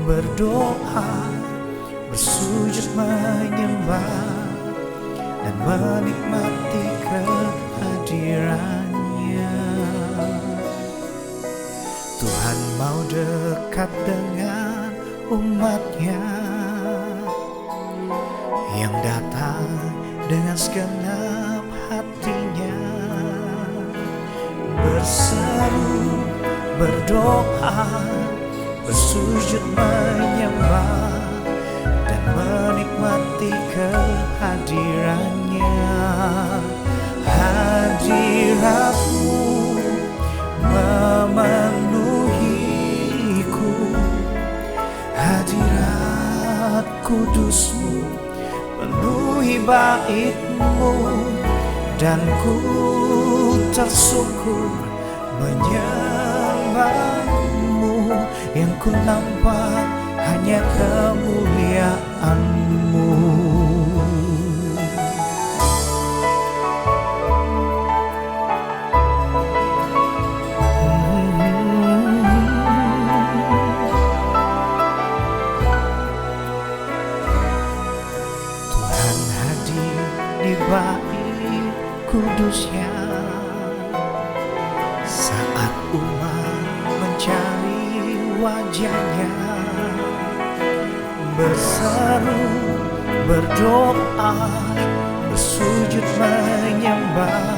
berdoa, bersujud menyembah, dan menikmati kehadirannya. Tuhan mau dekat dengan umatnya yang datang dengan segenap hatinya, berseru, berdoa, bersujud menyembah, dan menikmati kehadirannya. Hadiratmu memenuhiku, hadirat kudusmu penuhi baitmu, dan ku tersyukur menyembahmu. Yang ku nampak hanya kemuliaanmu. Tuhan hadir di bait kudusnya saat umat mencari wajahnya, berseru, berdoa, bersujud menyembah,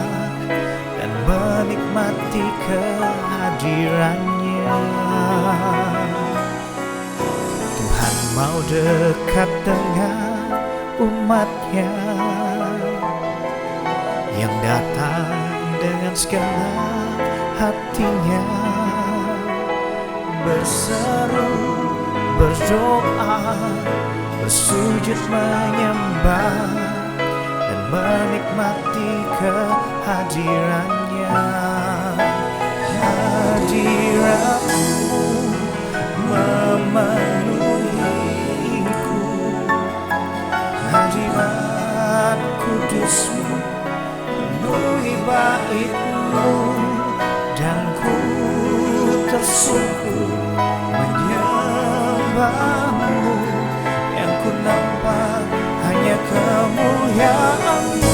dan menikmati kehadirannya. Tuhan mau dekat dengan umatnya yang datang dengan segenap hatinya, berseru, berdoa, bersujud menyembah, dan menikmati kehadirannya. Hadiratmu memenuhiku, hadirat kudusmu penuhi baitmu, dan ku tersyukur menyembahmu. Yang ku nampak hanya kemuliaanmu.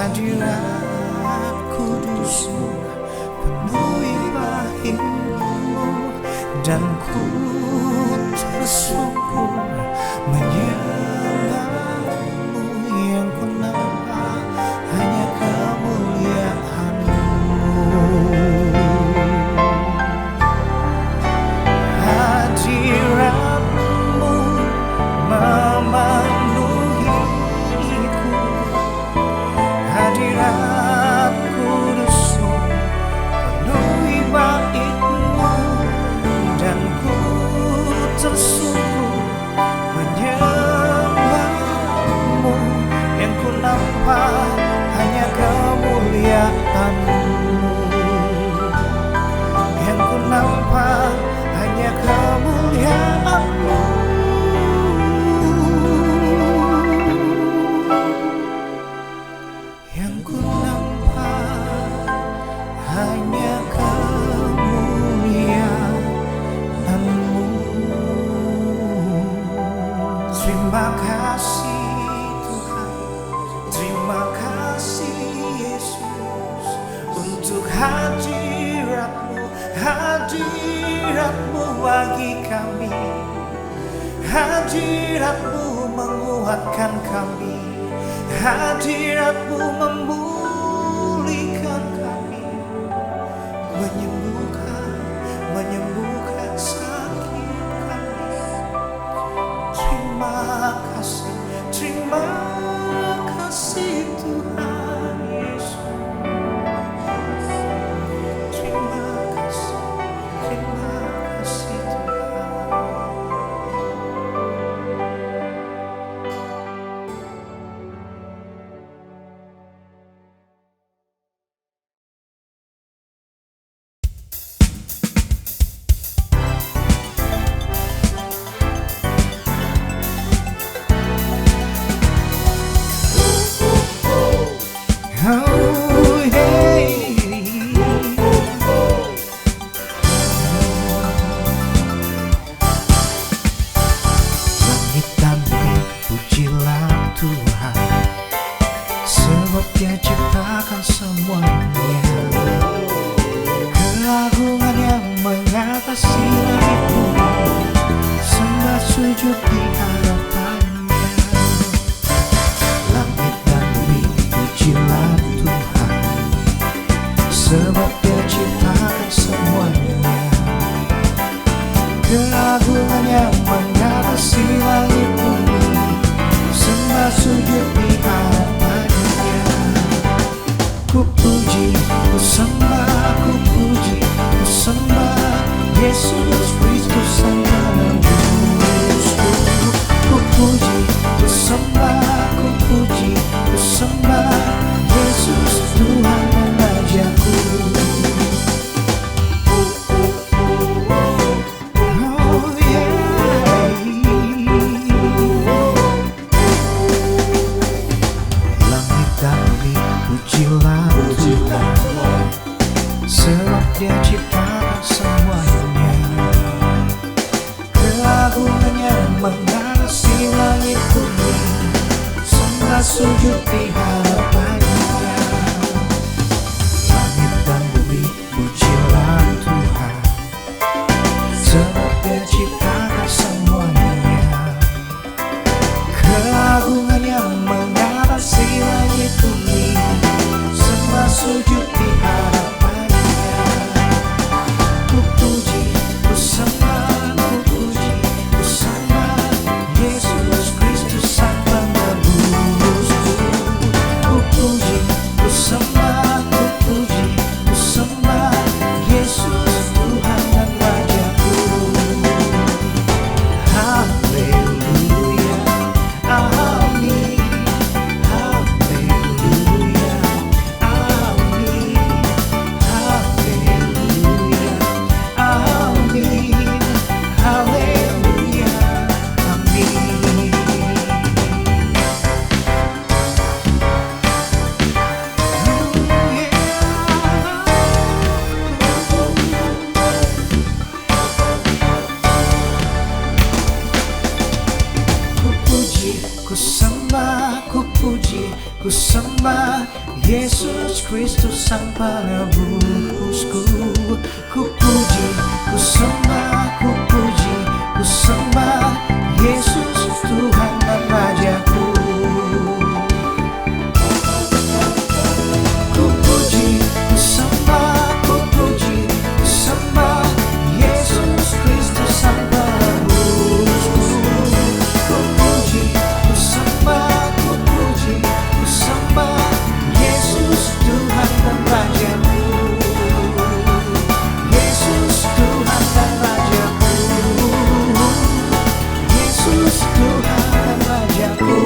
Hadirat kudusmu penuhi baitmu, dan ku tersyukur menyembahmu. Yang ku nampak hanya kemuliaanmu. Hadiratmu memenuhiku, hadirat kudusmu penuhi baitmu, dan ku tersyukur menyembahmu. Yang ku nampak hanya kemuliaanmu. Yang ku nampak hanya kemuliaanmu. Yang ku nampak hanya kemuliaanmu. Terima kasih Tuhan, terima kasih Yesus, untuk hadiratmu, hadiratmu bagi kami. Hadiratmu menguatkan kami, hadiratmu memulihkan kami, menyembuhkan sakit kami. Terima kasih Tuhan Yesus. Terima kasih Tuhan. sujud di hadapannya. Ku puji, ku sembah, ku puji, ku sembah Yesus Kristus Sang Penebusku. Ku puji, ku sembah, ku puji, ku sembah Yesus Tuhan dan Rajaku. Oh yeah. Langit dan bumi pujilah Tuhan, sebab Dia ciptakan semuanya. Keagungannya mengasihi langit bumi, sembah sujud di hadapannya. Langit dan bumi pujilah Tuhan, sebab Dia ciptakan semuanya. Keagungannya mengatasi langit bumi, sembah sujud di hadapannya. Ku puji, ku sembah, ku puji, ku sembah Yesus Kristus Sang Penebusku. Ku puji, ku sembah, ku puji, ku sembah Yesus Tuhan dan Rajaku. Haleluya, amin. Haleluya, amin. Haleluya, amin. Haleluya, amin. Ku puji, ku sembah, ku puji, ku sembah Yesus Kristus Sang Penebusku. Ku puji, ku sembah, ku puji, ku sembah Yesus Tuhan dan Rajaku. Ku puji, ku sembah, ku puji, ku sembah Yesus Kristus Sang Penebusku. Ku puji, ku sembah, ku puji, ku sembah Yesus Tuhan dan Rajaku. Yesus Tuhan dan Rajaku. Yesus Tuhan dan Rajaku.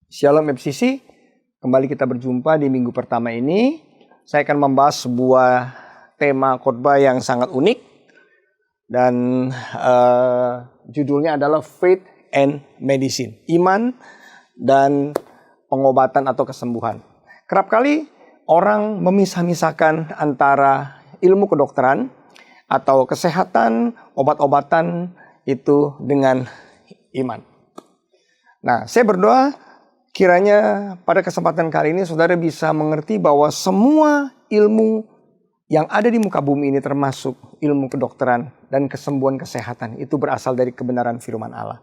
Shalom FCC, kembali kita berjumpa di minggu pertama ini. Saya akan membahas sebuah tema khotbah yang sangat unik dan judulnya adalah Faith and Medicine, iman dan pengobatan atau kesembuhan. Kerap kali orang memisah-misahkan antara ilmu kedokteran atau kesehatan, obat-obatan itu dengan iman. Nah, saya berdoa kiranya pada kesempatan kali ini saudara bisa mengerti bahwa semua ilmu yang ada di muka bumi ini termasuk ilmu kedokteran dan kesembuhan kesehatan itu berasal dari kebenaran firman Allah.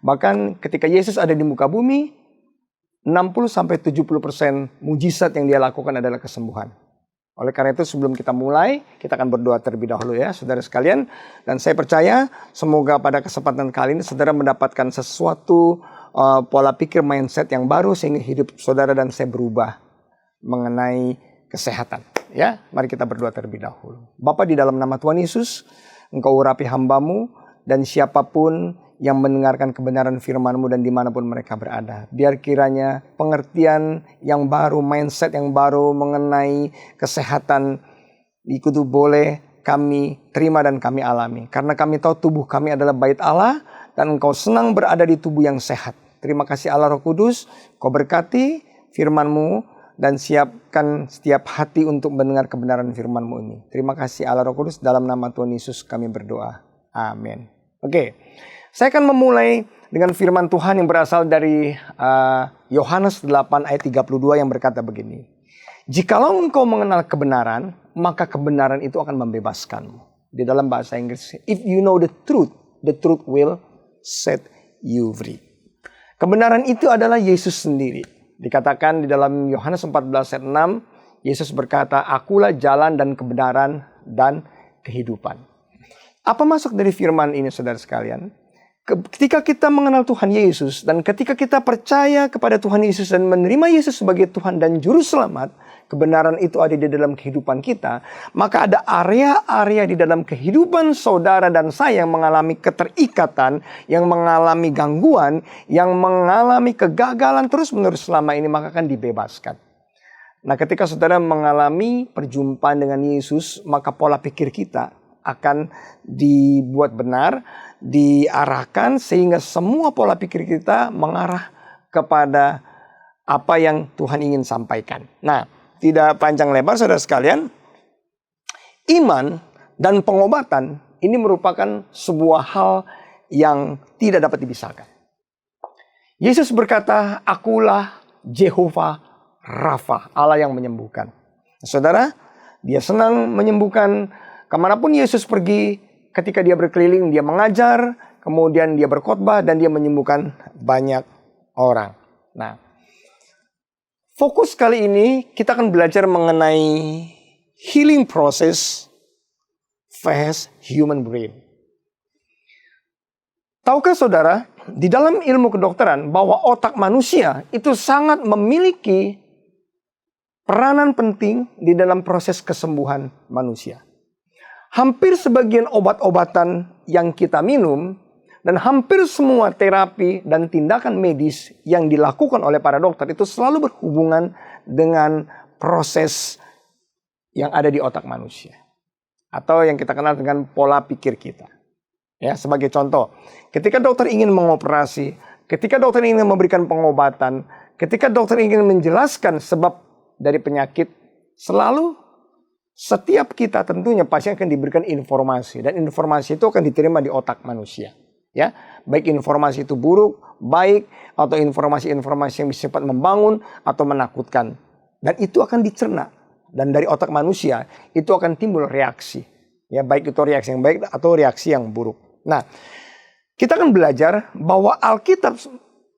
Bahkan ketika Yesus ada di muka bumi, 60-70% mujizat yang dia lakukan adalah kesembuhan. Oleh karena itu sebelum kita mulai, kita akan berdoa terlebih dahulu ya saudara sekalian. Dan saya percaya semoga pada kesempatan kali ini saudara mendapatkan sesuatu pola pikir mindset yang baru sehingga hidup saudara dan saya berubah mengenai kesehatan. Ya, mari kita berdoa terlebih dahulu. Bapa, di dalam nama Tuhan Yesus, Engkau urapi hamba-Mu dan siapapun yang mendengarkan kebenaran firman-Mu dan dimanapun mereka berada. Biar kiranya pengertian yang baru, mindset yang baru mengenai kesehatan itu boleh kami terima dan kami alami. Karena kami tahu tubuh kami adalah bait Allah dan Engkau senang berada di tubuh yang sehat. Terima kasih Allah Roh Kudus, Kau berkati firman-Mu dan siapkan setiap hati untuk mendengar kebenaran firman-Mu ini. Terima kasih Allah Roh Kudus, dalam nama Tuhan Yesus kami berdoa. Amin. Oke, saya akan memulai dengan firman Tuhan yang berasal dari Yohanes 8 ayat 32 yang berkata begini. Jikalau engkau mengenal kebenaran, maka kebenaran itu akan membebaskanmu. Di dalam bahasa Inggris, if you know the truth will set you free. Kebenaran itu adalah Yesus sendiri. Dikatakan di dalam Yohanes 14 ayat 6, Yesus berkata, "Akulah jalan dan kebenaran dan kehidupan." Apa maksud dari firman ini, saudara sekalian? Ketika kita mengenal Tuhan Yesus dan ketika kita percaya kepada Tuhan Yesus dan menerima Yesus sebagai Tuhan dan Juru Selamat, kebenaran itu ada di dalam kehidupan kita, maka ada area-area di dalam kehidupan saudara dan saya yang mengalami keterikatan, yang mengalami gangguan, yang mengalami kegagalan terus-menerus selama ini, maka akan dibebaskan. Nah, ketika saudara mengalami perjumpaan dengan Yesus, maka pola pikir kita akan dibuat benar, diarahkan sehingga semua pola pikir kita mengarah kepada apa yang Tuhan ingin sampaikan. Nah, tidak panjang lebar saudara sekalian, iman dan pengobatan ini merupakan sebuah hal yang tidak dapat dipisahkan. Yesus berkata, "Akulah Jehovah Rafa, Allah yang menyembuhkan." Saudara, dia senang menyembuhkan. Kemanapun Yesus pergi, ketika dia berkeliling, dia mengajar, kemudian dia berkhotbah, dan dia menyembuhkan banyak orang. Nah, fokus kali ini kita akan belajar mengenai healing process versus human brain. Tahukah saudara, di dalam ilmu kedokteran bahwa otak manusia itu sangat memiliki peranan penting di dalam proses kesembuhan manusia. Hampir sebagian obat-obatan yang kita minum dan hampir semua terapi dan tindakan medis yang dilakukan oleh para dokter itu selalu berhubungan dengan proses yang ada di otak manusia. Atau yang kita kenal dengan pola pikir kita. Ya, sebagai contoh, ketika dokter ingin mengoperasi, ketika dokter ingin memberikan pengobatan, ketika dokter ingin menjelaskan sebab dari penyakit, selalu setiap kita tentunya pasti akan diberikan informasi, dan informasi itu akan diterima di otak manusia. Ya, baik informasi itu buruk, baik, atau informasi-informasi yang bersifat membangun atau menakutkan, dan itu akan dicerna, dan dari otak manusia itu akan timbul reaksi. Ya, baik itu reaksi yang baik atau reaksi yang buruk. Nah, kita akan belajar bahwa Alkitab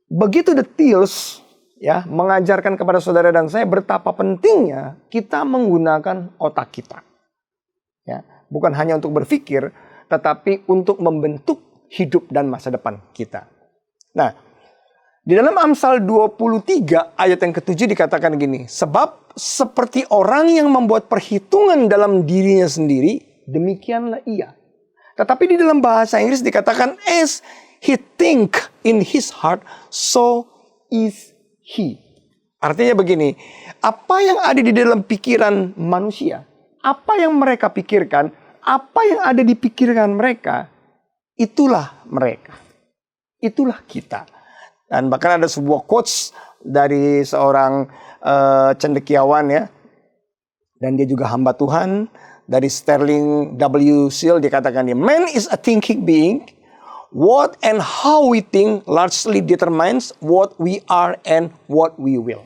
begitu details, ya, mengajarkan kepada saudara dan saya betapa pentingnya kita menggunakan otak kita. Ya, bukan hanya untuk berpikir, tetapi untuk membentuk hidup dan masa depan kita. Nah, di dalam Amsal 23 ayat yang ke-7 dikatakan gini, "Sebab seperti orang yang membuat perhitungan dalam dirinya sendiri, demikianlah ia." Tetapi di dalam bahasa Inggris dikatakan, "As he think in his heart, so is he." Artinya begini, apa yang ada di dalam pikiran manusia, apa yang mereka pikirkan, apa yang ada di pikiran mereka, itulah mereka. Itulah kita. Dan bahkan ada sebuah quotes dari seorang cendekiawan, ya. Dan dia juga hamba Tuhan. Dari Sterling W. Seal dikatakan, "Man is a thinking being. What and how we think largely determines what we are and what we will."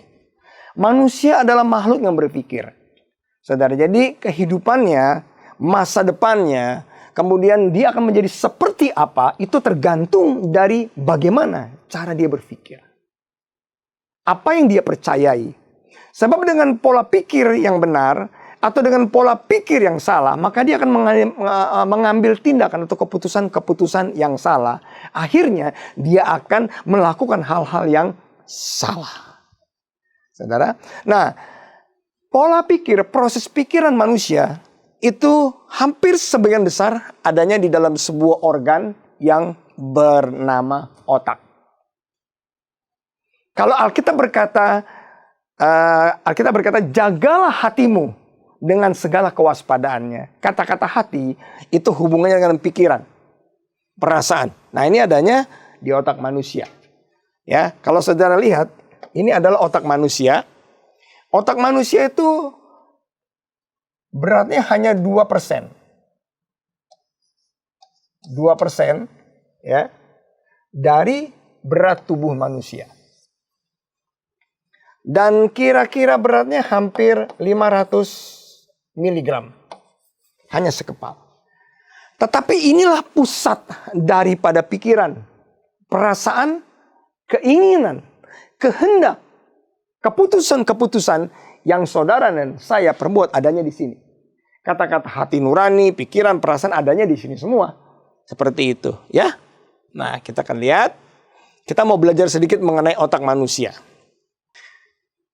Manusia adalah makhluk yang berpikir. Saudara, jadi kehidupannya, masa depannya, kemudian dia akan menjadi seperti apa, itu tergantung dari bagaimana cara dia berpikir. Apa yang dia percayai. Sebab dengan pola pikir yang benar, atau dengan pola pikir yang salah, maka dia akan mengambil tindakan atau keputusan-keputusan yang salah. Akhirnya dia akan melakukan hal-hal yang salah. Saudara, nah, pola pikir, proses pikiran manusia itu hampir sebagian besar adanya di dalam sebuah organ yang bernama otak. Kalau Alkitab berkata, "Jagalah hatimu dengan segala kewaspadaannya." Kata-kata hati itu hubungannya dengan pikiran, perasaan. Nah, ini adanya di otak manusia. Ya, kalau saudara lihat, ini adalah otak manusia. Otak manusia itu beratnya hanya 2%. 2%, ya, dari berat tubuh manusia. Dan kira-kira beratnya hampir 500 miligram. Hanya sekepal. Tetapi inilah pusat daripada pikiran, perasaan, keinginan, kehendak, keputusan-keputusan yang saudara dan saya perbuat adanya di sini. Kata-kata hati nurani, pikiran, perasaan adanya di sini semua. Seperti itu, ya. Nah, kita akan lihat. Kita mau belajar sedikit mengenai otak manusia.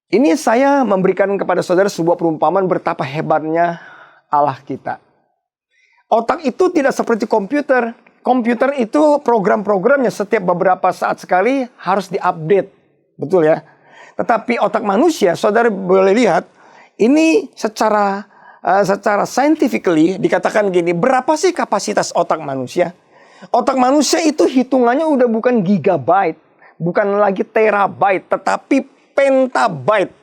Ini saya memberikan kepada saudara sebuah perumpamaan betapa hebatnya Allah kita. Otak itu tidak seperti komputer. Komputer itu program-programnya setiap beberapa saat sekali harus diupdate. Betul ya? Tetapi otak manusia, saudara boleh lihat, ini secara scientifically dikatakan gini, berapa sih kapasitas otak manusia? Otak manusia itu hitungannya udah bukan gigabyte, bukan lagi terabyte, tetapi pentabyte.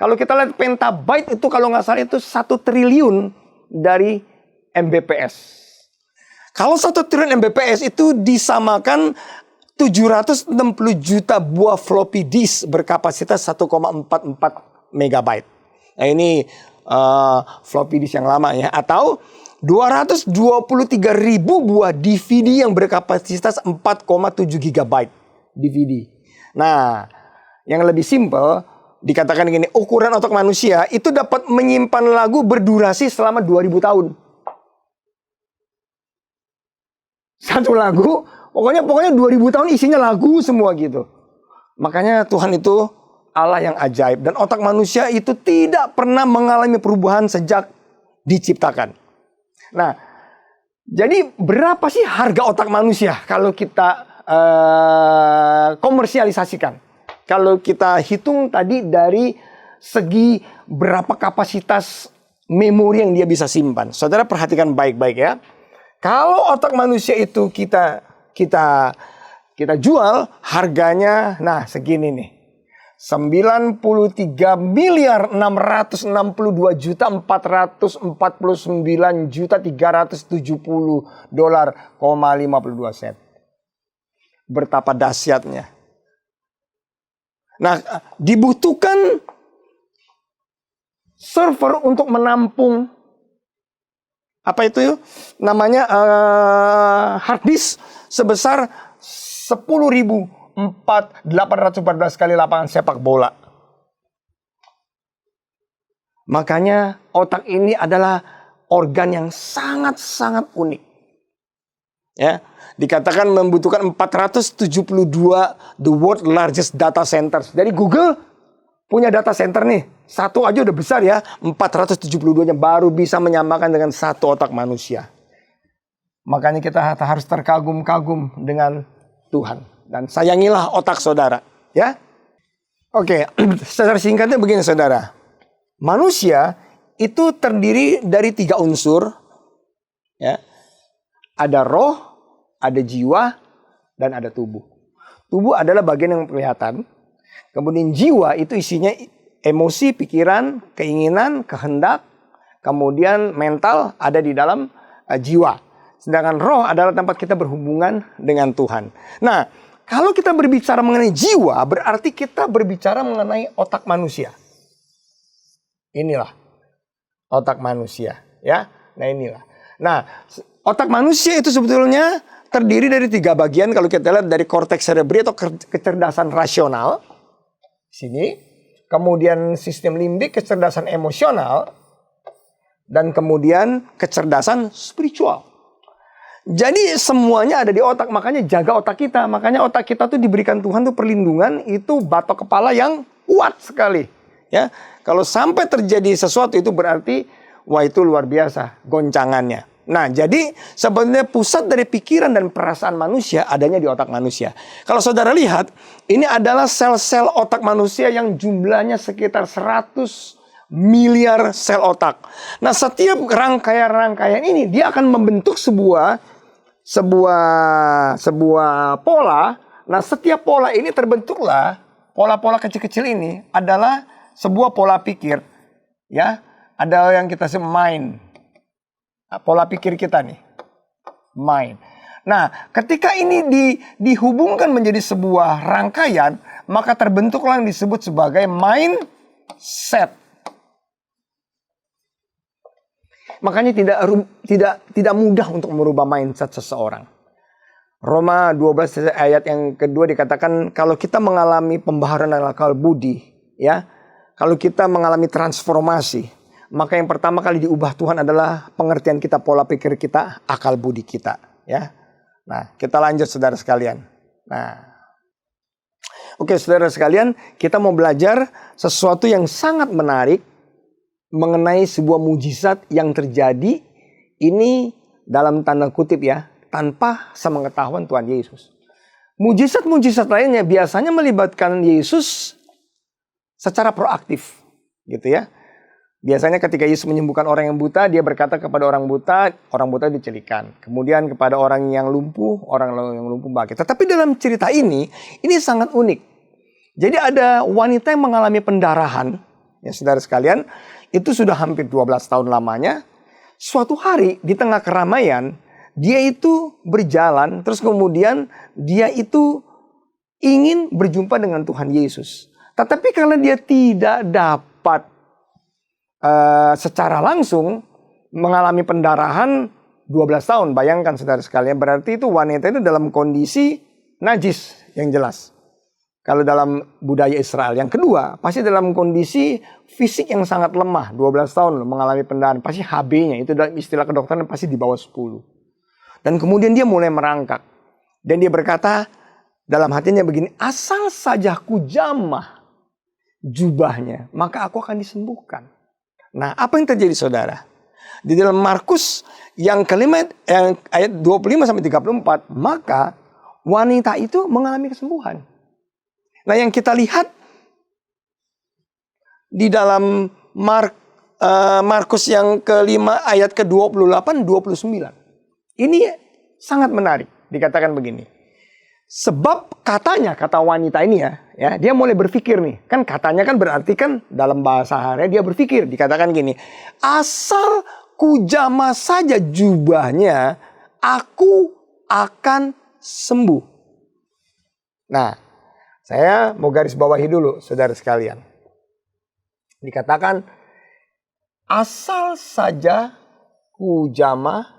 Kalau kita lihat pentabyte itu kalau nggak salah itu 1 triliun dari Mbps. Kalau 1 triliun Mbps itu disamakan 760 juta buah floppy disk berkapasitas 1,44 megabyte. Nah ini floppy disk yang lama ya. Atau 223 ribu buah DVD yang berkapasitas 4,7 gigabyte DVD. Nah, yang lebih simpel dikatakan gini, ukuran otak manusia itu dapat menyimpan lagu berdurasi selama 2000 tahun. Satu lagu, pokoknya 2000 tahun isinya lagu semua gitu. Makanya Tuhan itu Allah yang ajaib. Dan otak manusia itu tidak pernah mengalami perubahan sejak diciptakan. Nah, jadi berapa sih harga otak manusia kalau kita komersialisasikan? Kalau kita hitung tadi dari segi berapa kapasitas memori yang dia bisa simpan. Saudara perhatikan baik-baik ya. Kalau otak manusia itu kita jual harganya nah segini nih. 93.449.370 $. Betapa dahsyatnya. Nah, dibutuhkan server untuk menampung apa itu namanya hard disk sebesar 10.814 kali lapangan sepak bola. Makanya otak ini adalah organ yang sangat-sangat unik. Ya, dikatakan membutuhkan 472 the world largest data centers. Dari Google punya data center nih. Satu aja udah besar ya. 472-nya baru bisa menyamakan dengan satu otak manusia. Makanya kita harus terkagum-kagum dengan Tuhan. Dan sayangilah otak saudara. Ya. Oke, secara singkatnya begini saudara. Manusia itu terdiri dari 3 unsur. Ya. Ada roh, ada jiwa, dan ada tubuh. Tubuh adalah bagian yang kelihatan. Kemudian jiwa itu isinya emosi, pikiran, keinginan, kehendak. Kemudian mental ada di dalam jiwa. Sedangkan roh adalah tempat kita berhubungan dengan Tuhan. Nah, kalau kita berbicara mengenai jiwa, berarti kita berbicara mengenai otak manusia. Inilah otak manusia, ya. Nah, inilah. Nah, otak manusia itu sebetulnya terdiri dari 3 bagian. Kalau kita lihat dari korteks cerebri atau kecerdasan rasional, sini, kemudian sistem limbik, kecerdasan emosional, dan kemudian kecerdasan spiritual. Jadi semuanya ada di otak, makanya jaga otak kita. Makanya otak kita tuh diberikan Tuhan tuh perlindungan, itu batok kepala yang kuat sekali. Ya, kalau sampai terjadi sesuatu itu berarti wah itu luar biasa goncangannya. Nah, jadi sebenarnya pusat dari pikiran dan perasaan manusia adanya di otak manusia. Kalau saudara lihat, ini adalah sel-sel otak manusia yang jumlahnya sekitar 100 miliar sel otak. Nah, setiap rangkaian-rangkaian ini dia akan membentuk sebuah pola. Nah, setiap pola ini terbentuklah pola-pola kecil-kecil ini adalah sebuah pola pikir, ya. Ada yang kita sebut mind. Pola pikir kita nih, mind. Nah, ketika ini dihubungkan menjadi sebuah rangkaian, maka terbentuklah yang disebut sebagai mindset. Makanya tidak mudah untuk merubah mindset seseorang. Roma 12 ayat yang kedua dikatakan kalau kita mengalami pembaharuan akal budi, ya, kalau kita mengalami transformasi, maka yang pertama kali diubah Tuhan adalah pengertian kita, pola pikir kita, akal budi kita. Ya. Nah, kita lanjut saudara sekalian. Nah, oke saudara sekalian, kita mau belajar sesuatu yang sangat menarik mengenai sebuah mujizat yang terjadi ini dalam tanda kutip ya, tanpa sepengetahuan Tuhan Yesus. Mujizat-mujizat lainnya biasanya melibatkan Yesus secara proaktif, gitu ya. Biasanya ketika Yesus menyembuhkan orang yang buta, dia berkata kepada orang buta dicelikan. Kemudian kepada orang yang lumpuh bangkit. Tetapi dalam cerita ini sangat unik. Jadi ada wanita yang mengalami pendarahan, ya saudara sekalian, itu sudah hampir 12 tahun lamanya. Suatu hari di tengah keramaian, dia itu berjalan, terus kemudian dia itu ingin berjumpa dengan Tuhan Yesus. Tetapi karena dia tidak dapat secara langsung mengalami pendarahan 12 tahun. Bayangkan saudara sekalian, berarti itu wanita itu dalam kondisi najis yang jelas. Kalau dalam budaya Israel. Yang kedua, pasti dalam kondisi fisik yang sangat lemah. 12 tahun mengalami pendarahan. Pasti HB-nya, itu dalam istilah kedokteran pasti di bawah 10. Dan kemudian dia mulai merangkak. Dan dia berkata dalam hatinya begini, asal saja ku jamah jubahnya, maka aku akan disembuhkan. Nah, apa yang terjadi saudara? Di dalam Markus yang kelima, yang ayat 25-34, maka wanita itu mengalami kesembuhan. Nah, yang kita lihat di dalam Markus yang kelima ayat ke-28-29. Ini sangat menarik. Dikatakan begini. Sebab katanya, kata wanita ini ya, dia mulai berpikir nih. Kan katanya kan berarti kan dalam bahasa hari dia berpikir. Dikatakan gini, asal ku jamah saja jubahnya, aku akan sembuh. Nah, saya mau garis bawahi dulu saudara sekalian. Dikatakan, asal saja ku jamah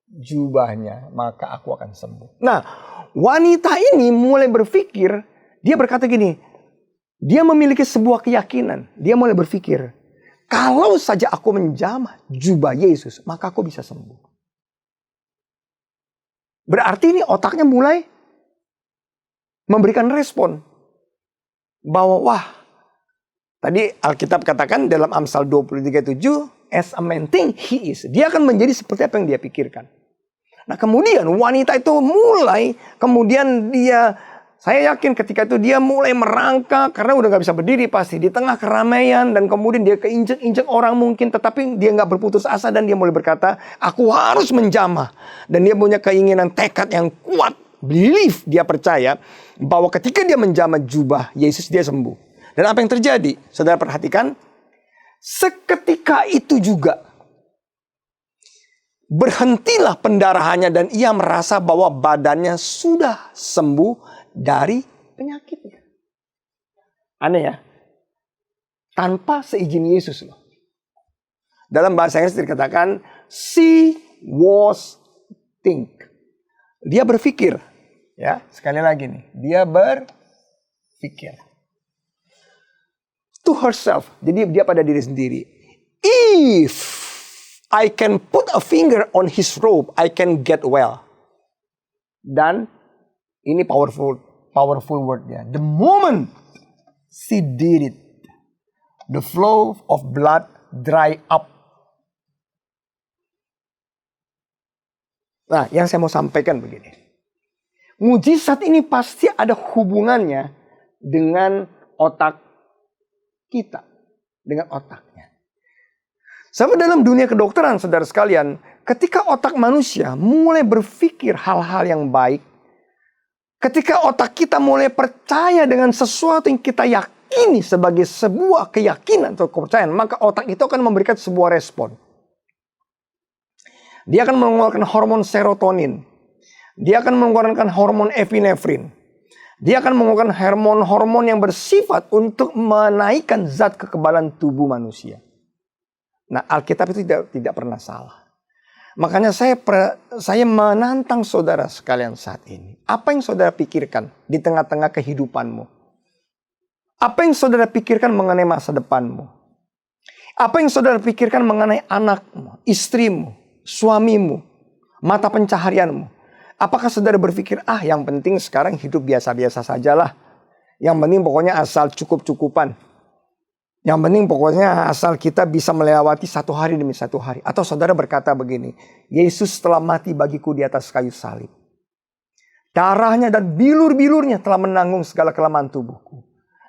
jubahnya, maka aku akan sembuh. Nah, wanita ini mulai berpikir, dia berkata gini, dia memiliki sebuah keyakinan. Dia mulai berpikir, kalau saja aku menjamah jubah Yesus, maka aku bisa sembuh. Berarti ini otaknya mulai memberikan respon. Bahwa wah, tadi Alkitab katakan dalam Amsal 23:7, as a man think he is. Dia akan menjadi seperti apa yang dia pikirkan. Nah, kemudian wanita itu mulai, saya yakin ketika itu dia mulai merangkak karena udah gak bisa berdiri pasti di tengah keramaian, dan kemudian dia keinjek-injek orang mungkin, tetapi dia gak berputus asa dan dia mulai berkata, aku harus menjamah. Dan dia punya keinginan, tekad yang kuat, belief, dia percaya bahwa ketika dia menjamah jubah Yesus dia sembuh. Dan apa yang terjadi? Saudara perhatikan, seketika itu juga berhentilah pendarahannya dan ia merasa bahwa badannya sudah sembuh dari penyakitnya. Aneh ya? Tanpa seizin Yesus loh. Dalam bahasa Inggris dikatakan, she was think. Dia berpikir. Ya, sekali lagi nih. Dia berpikir. To herself. Jadi dia pada diri sendiri. If I can put a finger on his robe, I can get well. Dan ini powerful wordnya. The moment she did it, the flow of blood dry up. Nah, yang saya mau sampaikan begini. Mujizat ini pasti ada hubungannya dengan otak kita. Dengan otaknya. Sama dalam dunia kedokteran, saudara sekalian, ketika otak manusia mulai berpikir hal-hal yang baik, ketika otak kita mulai percaya dengan sesuatu yang kita yakini sebagai sebuah keyakinan atau kepercayaan, maka otak itu akan memberikan sebuah respon. Dia akan mengeluarkan hormon serotonin. Dia akan mengeluarkan hormon epinefrin. Dia akan mengeluarkan hormon-hormon yang bersifat untuk menaikkan zat kekebalan tubuh manusia. Nah, Alkitab itu tidak pernah salah. Makanya saya menantang saudara sekalian saat ini. Apa yang saudara pikirkan di tengah-tengah kehidupanmu? Apa yang saudara pikirkan mengenai masa depanmu? Apa yang saudara pikirkan mengenai anakmu, istrimu, suamimu, mata pencaharianmu? Apakah saudara berpikir, yang penting sekarang hidup biasa-biasa sajalah. Yang penting pokoknya asal cukup-cukupan. Yang penting pokoknya asal kita bisa melewati satu hari demi satu hari. Atau saudara berkata begini, Yesus telah mati bagiku di atas kayu salib. Darahnya dan bilur-bilurnya telah menanggung segala kelemahan tubuhku.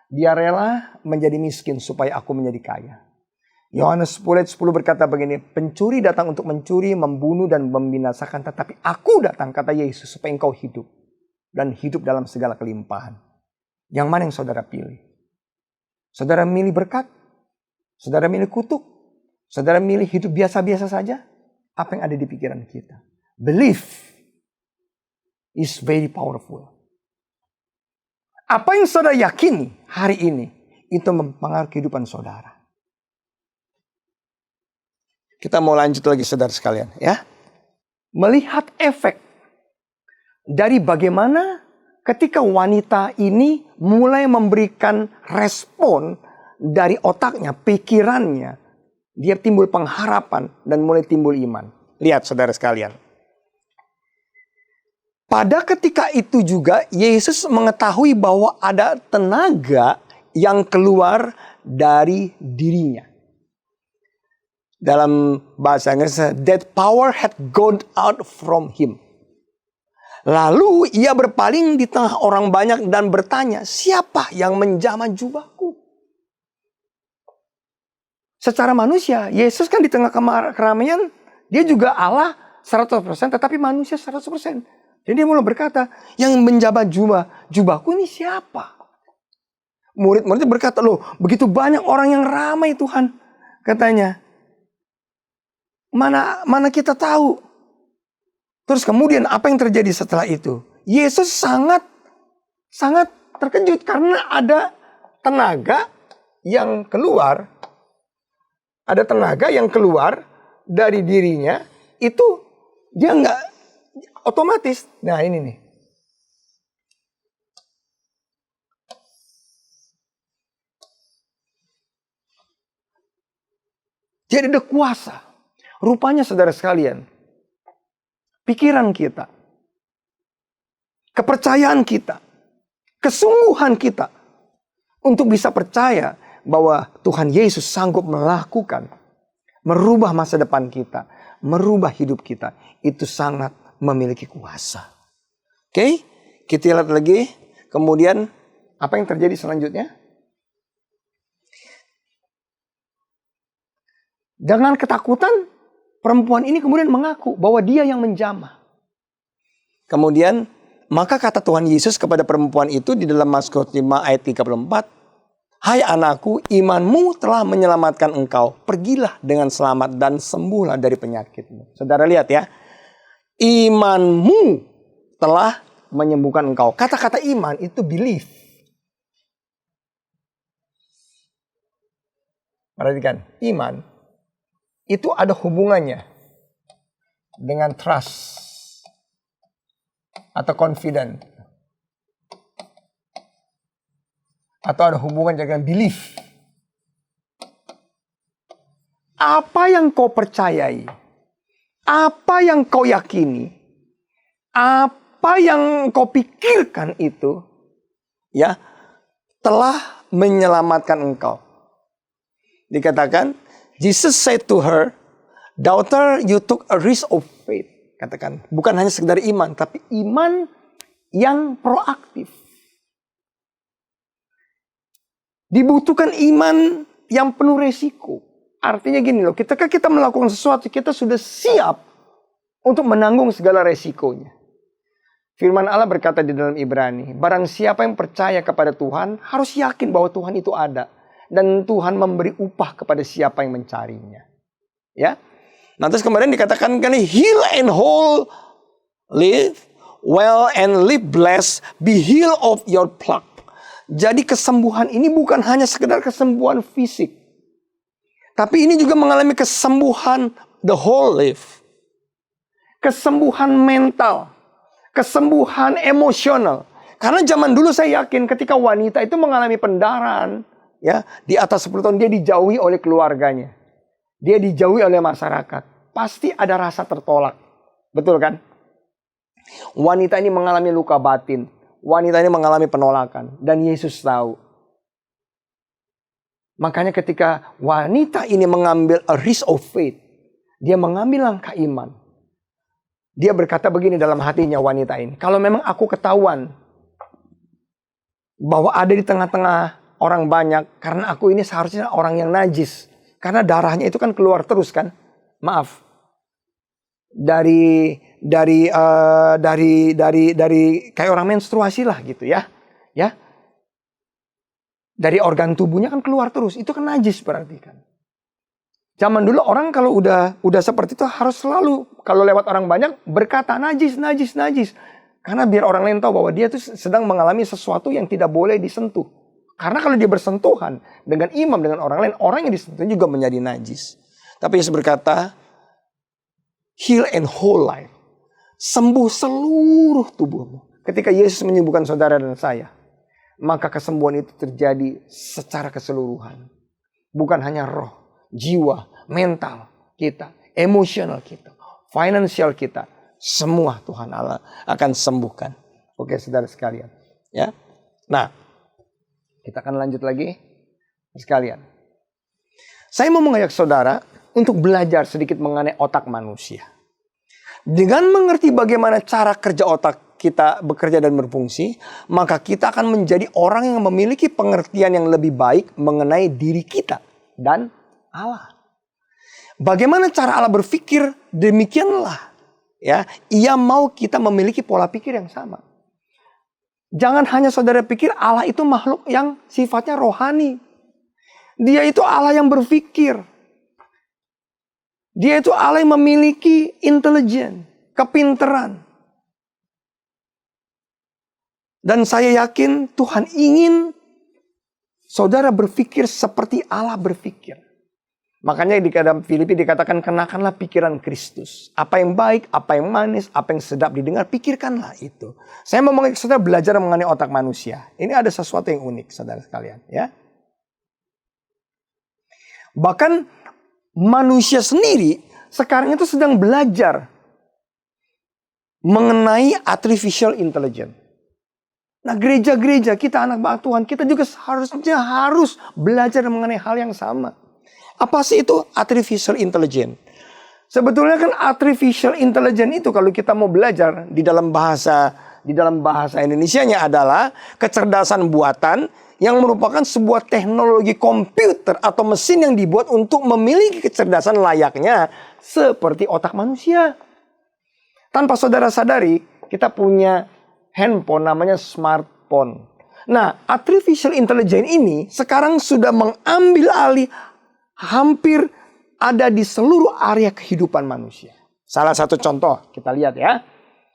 Dia rela menjadi miskin supaya aku menjadi kaya. Yohanes 10:10 berkata begini, pencuri datang untuk mencuri, membunuh dan membinasakan. Tetapi aku datang, kata Yesus, supaya engkau hidup. Dan hidup dalam segala kelimpahan. Yang mana yang saudara pilih? Saudara milih berkat? Saudara milih kutuk? Saudara milih hidup biasa-biasa saja? Apa yang ada di pikiran kita? Belief is very powerful. Apa yang saudara yakini hari ini, itu mempengaruhi kehidupan saudara. Kita mau lanjut lagi saudara sekalian ya. Melihat efek dari bagaimana ketika wanita ini mulai memberikan respon dari otaknya, pikirannya. Dia timbul pengharapan dan mulai timbul iman. Lihat saudara sekalian. Pada ketika itu juga Yesus mengetahui bahwa ada tenaga yang keluar dari dirinya. Dalam bahasa Inggris, that power had gone out from him. Lalu ia berpaling di tengah orang banyak dan bertanya, siapa yang menjamah jubahku? Secara manusia, Yesus kan di tengah keramaian, dia juga Allah 100%, tetapi manusia 100%. Jadi dia mulai berkata, yang menjamah jubahku ini siapa? Murid-muridnya berkata, loh begitu banyak orang yang ramai Tuhan. Katanya, mana kita tahu? Terus kemudian apa yang terjadi setelah itu? Yesus sangat terkejut karena ada tenaga yang keluar. Ada tenaga yang keluar dari dirinya, itu dia nggak otomatis. Nah ini nih. Jadi ada kuasa. Rupanya saudara sekalian, pikiran kita, kepercayaan kita, kesungguhan kita untuk bisa percaya bahwa Tuhan Yesus sanggup melakukan, merubah masa depan kita, merubah hidup kita, itu sangat memiliki kuasa. Oke, kita lihat lagi. Kemudian apa yang terjadi selanjutnya? Dengan ketakutan, perempuan ini kemudian mengaku bahwa dia yang menjamah. Kemudian, maka kata Tuhan Yesus kepada perempuan itu di dalam Mazmur 5 ayat 34, hai anakku, imanmu telah menyelamatkan engkau. Pergilah dengan selamat dan sembuhlah dari penyakitmu. Saudara lihat ya, imanmu telah menyembuhkan engkau. Kata-kata iman itu belief. Perhatikan, iman itu ada hubungannya dengan trust atau confident. Atau ada hubungan dengan belief. Apa yang kau percayai, apa yang kau yakini, apa yang kau pikirkan itu, ya, telah menyelamatkan engkau. Dikatakan, Jesus said to her, daughter, you took a risk of faith. Katakan, bukan hanya sekedar iman, tapi iman yang proaktif. Dibutuhkan iman yang penuh resiko. Artinya gini loh, ketika kita melakukan sesuatu, kita sudah siap untuk menanggung segala resikonya. Firman Allah berkata di dalam Ibrani, barang siapa yang percaya kepada Tuhan, harus yakin bahwa Tuhan itu ada. Dan Tuhan memberi upah kepada siapa yang mencarinya. Ya. Nah terus kemudian dikatakan kan, heal and whole, live well and live blessed, be healed of your plague. Jadi kesembuhan ini bukan hanya sekedar kesembuhan fisik. Tapi ini juga mengalami kesembuhan the whole life. Kesembuhan mental, kesembuhan emosional, Karena zaman dulu saya yakin ketika wanita itu mengalami pendarahan, ya, di atas 10 tahun dia dijauhi oleh keluarganya. Dia dijauhi oleh masyarakat. Pasti ada rasa tertolak. Betul kan? Wanita ini mengalami luka batin. Wanita ini mengalami penolakan. Dan Yesus tahu. Makanya ketika wanita ini mengambil a risk of faith. Dia mengambil langkah iman. Dia berkata begini dalam hatinya wanita ini. Kalau memang aku ketahuan bahwa ada di tengah-tengah orang banyak. Karena aku ini seharusnya orang yang najis. Karena darahnya itu kan keluar terus kan. Maaf. Dari kayak orang menstruasi lah gitu ya. Ya. Dari organ tubuhnya kan keluar terus. Itu kan najis berarti kan. Zaman dulu orang kalau udah seperti itu harus selalu kalau lewat orang banyak berkata najis. Karena biar orang lain tahu bahwa dia tuh sedang mengalami sesuatu yang tidak boleh disentuh. Karena kalau dia bersentuhan dengan imam dengan orang lain, orang yang disentuh juga menjadi najis. Tapi Yesus berkata, heal and whole life. Sembuh seluruh tubuhmu. Ketika Yesus menyembuhkan saudara dan saya, maka kesembuhan itu terjadi secara keseluruhan. Bukan hanya roh, jiwa, mental kita, emosional kita, finansial kita. Semua Tuhan Allah akan sembuhkan. Oke saudara sekalian. Ya. Nah, kita akan lanjut lagi sekalian. Saya mau mengajak saudara untuk belajar sedikit mengenai otak manusia. Dengan mengerti bagaimana cara kerja otak kita bekerja dan berfungsi, maka kita akan menjadi orang yang memiliki pengertian yang lebih baik mengenai diri kita dan Allah. Bagaimana cara Allah berpikir, demikianlah ya, Ia mau kita memiliki pola pikir yang sama. Jangan hanya saudara pikir Allah itu makhluk yang sifatnya rohani. Dia itu Allah yang berpikir. Dia itu Allah yang memiliki intelijen, kepinteran. Dan saya yakin Tuhan ingin saudara berpikir seperti Allah berpikir. Makanya di dalam Filipi dikatakan kenakanlah pikiran Kristus. Apa yang baik, apa yang manis, apa yang sedap didengar, pikirkanlah itu. Saya mau mengajak saudara belajar mengenai otak manusia. Ini ada sesuatu yang unik saudara sekalian. Ya. Bahkan manusia sendiri sekarang itu sedang belajar mengenai artificial intelligence. Nah gereja-gereja kita anak Tuhan, kita juga seharusnya harus belajar mengenai hal yang sama. Apa sih itu artificial intelligence? Sebetulnya kan artificial intelligence itu kalau kita mau belajar di dalam bahasa Indonesianya adalah kecerdasan buatan yang merupakan sebuah teknologi komputer atau mesin yang dibuat untuk memiliki kecerdasan layaknya seperti otak manusia. Tanpa saudara sadari, kita punya handphone namanya smartphone. Nah, artificial intelligence ini sekarang sudah mengambil alih hampir ada di seluruh area kehidupan manusia. Salah satu contoh kita lihat ya.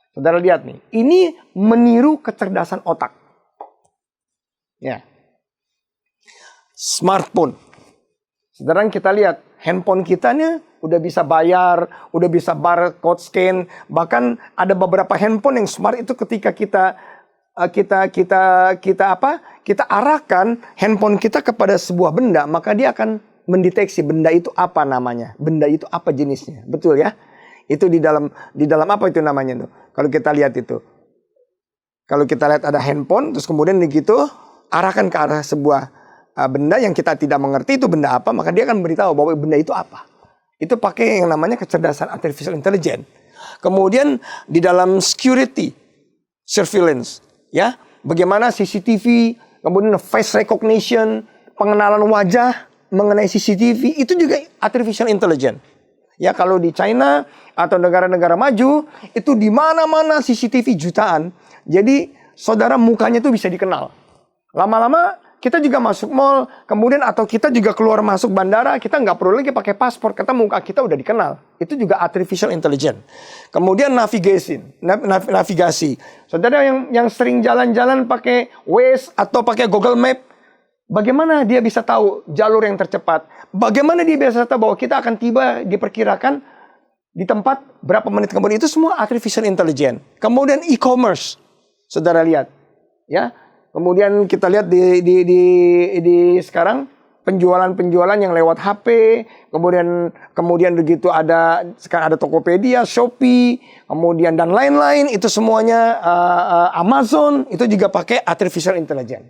Saudara lihat nih, ini meniru kecerdasan otak. Ya. Smartphone. Saudara kita lihat handphone kita nih udah bisa bayar, udah bisa barcode scan, bahkan ada beberapa handphone yang smart itu ketika kita arahkan handphone kita kepada sebuah benda, maka dia akan mendeteksi benda itu apa namanya, benda itu apa jenisnya, betul ya? Itu di dalam apa itu namanya tuh? Kalau kita lihat itu, kalau kita lihat ada handphone, terus kemudian begitu arahkan ke arah sebuah benda yang kita tidak mengerti itu benda apa, maka dia akan beritahu bahwa benda itu apa. Itu pakai yang namanya kecerdasan artificial intelligence. Kemudian di dalam security, surveillance, ya, bagaimana CCTV, kemudian face recognition, pengenalan wajah mengenai CCTV itu juga artificial intelligence. Ya, kalau di China atau negara-negara maju itu di mana-mana CCTV jutaan. Jadi saudara mukanya itu bisa dikenal. Lama-lama kita juga masuk mall, kemudian atau kita juga keluar masuk bandara, kita nggak perlu lagi pakai paspor, karena muka kita udah dikenal. Itu juga artificial intelligence. Kemudian navigasi. Saudara yang sering jalan-jalan pakai Waze atau pakai Google Map, bagaimana dia bisa tahu jalur yang tercepat? Bagaimana dia bisa tahu bahwa kita akan tiba diperkirakan di tempat berapa menit kemudian? Itu semua artificial intelligence. Kemudian e-commerce, saudara lihat. Ya. Kemudian kita lihat di sekarang penjualan yang lewat HP, kemudian begitu sekarang ada Tokopedia, Shopee, kemudian dan lain-lain, itu semuanya Amazon itu juga pakai artificial intelligence.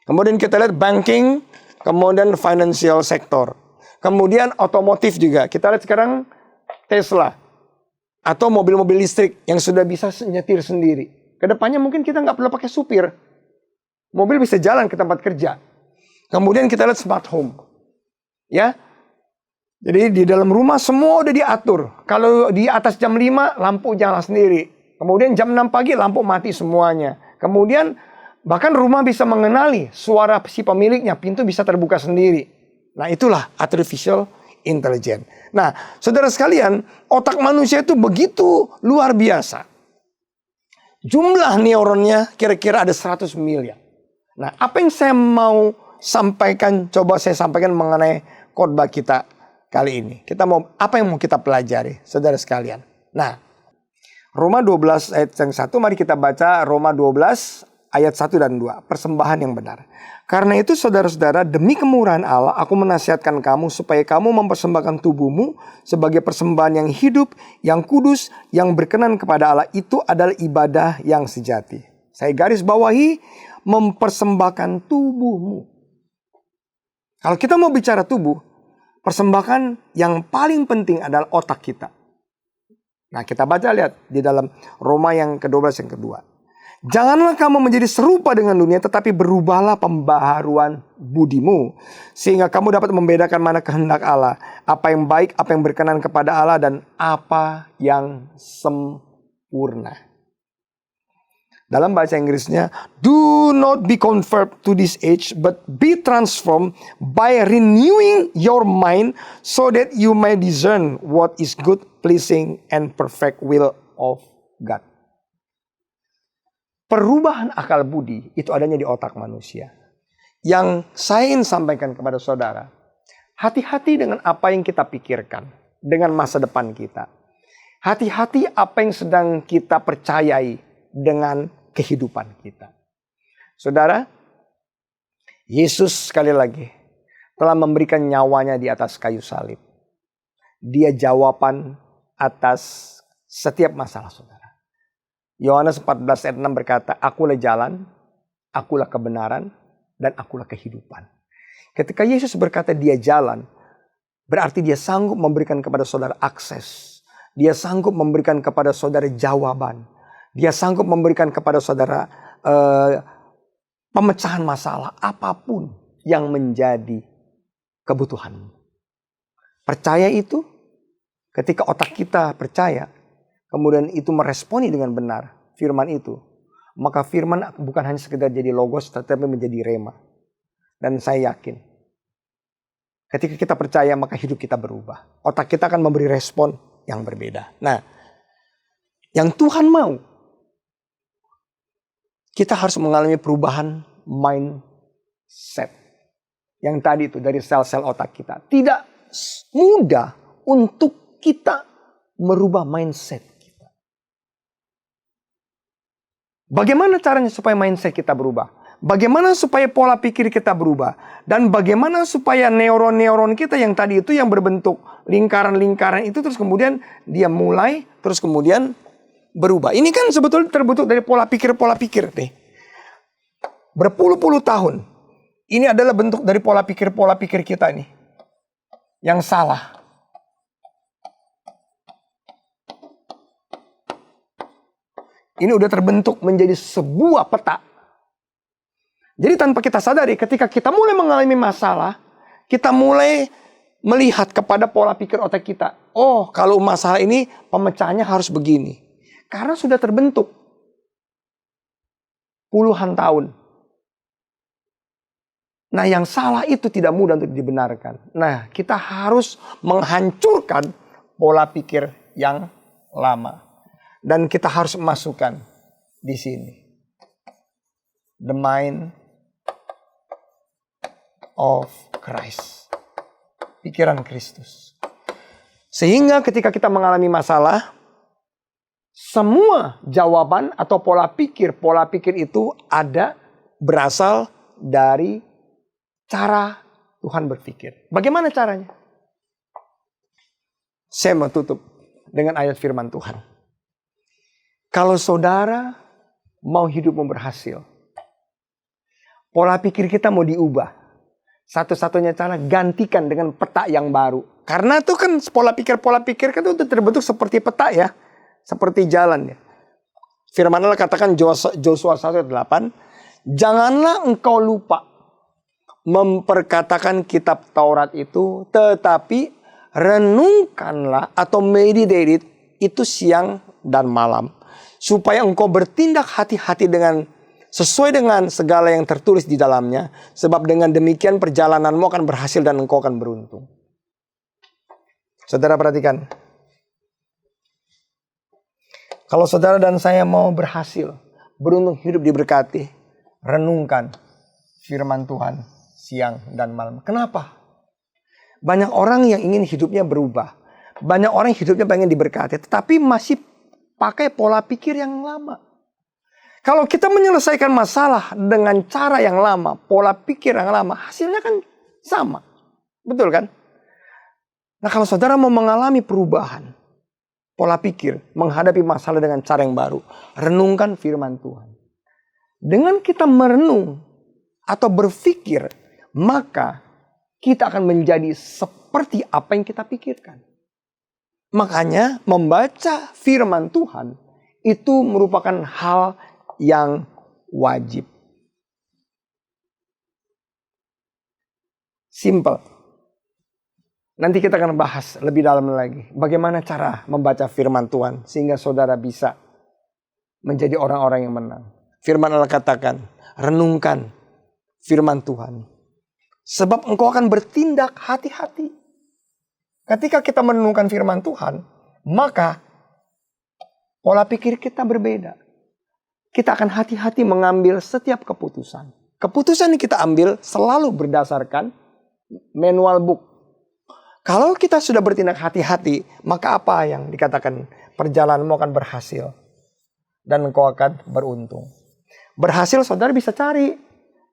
Kemudian kita lihat banking, kemudian financial sector. Kemudian otomotif juga. Kita lihat sekarang Tesla atau mobil-mobil listrik yang sudah bisa nyetir sendiri. Kedepannya mungkin kita nggak perlu pakai supir. Mobil bisa jalan ke tempat kerja. Kemudian kita lihat smart home. Ya. Jadi di dalam rumah semua udah diatur. Kalau di atas jam 5 lampu nyala sendiri. Kemudian jam 6 pagi lampu mati semuanya. Kemudian bahkan rumah bisa mengenali suara si pemiliknya, pintu bisa terbuka sendiri. Nah, itulah artificial intelligence. Nah, saudara sekalian, otak manusia itu begitu luar biasa. Jumlah neuronnya kira-kira ada 100 miliar. Nah, apa yang saya mau sampaikan, coba saya sampaikan mengenai khotbah kita kali ini. Apa yang mau kita pelajari, saudara sekalian? Nah, Roma 12 ayat yang 1, mari kita baca Roma 12 ayat 1 dan 2, persembahan yang benar. Karena itu saudara-saudara, demi kemurahan Allah, aku menasihatkan kamu supaya kamu mempersembahkan tubuhmu sebagai persembahan yang hidup, yang kudus, yang berkenan kepada Allah. Itu adalah ibadah yang sejati. Saya garis bawahi, mempersembahkan tubuhmu. Kalau kita mau bicara tubuh, persembahan yang paling penting adalah otak kita. Nah, kita baca, lihat di dalam Roma yang ke-12 yang kedua. Janganlah kamu menjadi serupa dengan dunia, tetapi berubahlah pembaharuan budimu, sehingga kamu dapat membedakan mana kehendak Allah, apa yang baik, apa yang berkenan kepada Allah, dan apa yang sempurna. Dalam bahasa Inggrisnya, do not be conformed to this age, but be transformed by renewing your mind, so that you may discern what is good, pleasing, and perfect will of God. Perubahan akal budi itu adanya di otak manusia. Yang saya ingin sampaikan kepada saudara, hati-hati dengan apa yang kita pikirkan dengan masa depan kita. Hati-hati apa yang sedang kita percayai dengan kehidupan kita. Saudara, Yesus sekali lagi telah memberikan nyawanya di atas kayu salib. Dia jawaban atas setiap masalah saudara. Yohanes 14 ayat 6 berkata, akulah jalan, akulah kebenaran, dan akulah kehidupan. Ketika Yesus berkata dia jalan, berarti dia sanggup memberikan kepada saudara akses. Dia sanggup memberikan kepada saudara jawaban. Dia sanggup memberikan kepada saudara pemecahan masalah apapun yang menjadi kebutuhanmu. Percaya itu, ketika otak kita percaya, kemudian itu meresponi dengan benar firman itu, maka firman bukan hanya sekedar jadi logos, tetapi menjadi rema. Dan saya yakin, ketika kita percaya, maka hidup kita berubah. Otak kita akan memberi respon yang berbeda. Nah, yang Tuhan mau, kita harus mengalami perubahan mindset. Yang tadi itu dari sel-sel otak kita. Tidak mudah untuk kita merubah mindset. Bagaimana caranya supaya mindset kita berubah? Bagaimana supaya pola pikir kita berubah? Dan bagaimana supaya neuron-neuron kita yang tadi itu yang berbentuk lingkaran-lingkaran itu terus kemudian dia mulai terus kemudian berubah. Ini kan sebetulnya terbentuk dari pola pikir nih. Berpuluh-puluh tahun. Ini adalah bentuk dari pola pikir kita nih. Yang salah. Ini udah terbentuk menjadi sebuah peta. Jadi tanpa kita sadari, ketika kita mulai mengalami masalah, kita mulai melihat kepada pola pikir otak kita. Oh, kalau masalah ini pemecahannya harus begini. Karena sudah terbentuk puluhan tahun. Nah, yang salah itu tidak mudah untuk dibenarkan. Nah, kita harus menghancurkan pola pikir yang lama. Dan kita harus masukkan di sini. The mind of Christ. Pikiran Kristus. Sehingga ketika kita mengalami masalah, semua jawaban atau pola pikir itu berasal dari cara Tuhan berpikir. Bagaimana caranya? Saya mau tutup dengan ayat firman Tuhan. Kalau saudara mau hidupmu berhasil, pola pikir kita mau diubah, satu-satunya cara gantikan dengan peta yang baru. Karena itu kan pola pikir kan itu terbentuk seperti peta ya. Seperti jalan ya. Firman Allah katakan Joshua 1:8, janganlah engkau lupa memperkatakan kitab Taurat itu, tetapi renungkanlah atau meditate itu siang dan malam. Supaya engkau bertindak hati-hati sesuai dengan segala yang tertulis di dalamnya. Sebab dengan demikian perjalananmu akan berhasil dan engkau akan beruntung. Saudara perhatikan. Kalau saudara dan saya mau berhasil, beruntung, hidup diberkati, renungkan firman Tuhan siang dan malam. Kenapa? Banyak orang yang ingin hidupnya berubah. Banyak orang hidupnya pengen diberkati, tetapi masih pakai pola pikir yang lama. Kalau kita menyelesaikan masalah dengan cara yang lama, pola pikir yang lama, hasilnya kan sama. Betul kan? Nah, kalau saudara mau mengalami perubahan pola pikir, menghadapi masalah dengan cara yang baru, renungkan firman Tuhan. Dengan kita merenung atau berpikir, maka kita akan menjadi seperti apa yang kita pikirkan. Makanya membaca firman Tuhan itu merupakan hal yang wajib. Simple. Nanti kita akan bahas lebih dalam lagi. Bagaimana cara membaca firman Tuhan sehingga saudara bisa menjadi orang-orang yang menang. Firman Allah katakan, renungkan firman Tuhan. Sebab engkau akan bertindak hati-hati. Ketika kita merenungkan firman Tuhan, maka pola pikir kita berbeda. Kita akan hati-hati mengambil setiap keputusan. Keputusan yang kita ambil selalu berdasarkan manual book. Kalau kita sudah bertindak hati-hati, maka apa yang dikatakan? Perjalananmu akan berhasil. Dan engkau akan beruntung. Berhasil saudara bisa cari.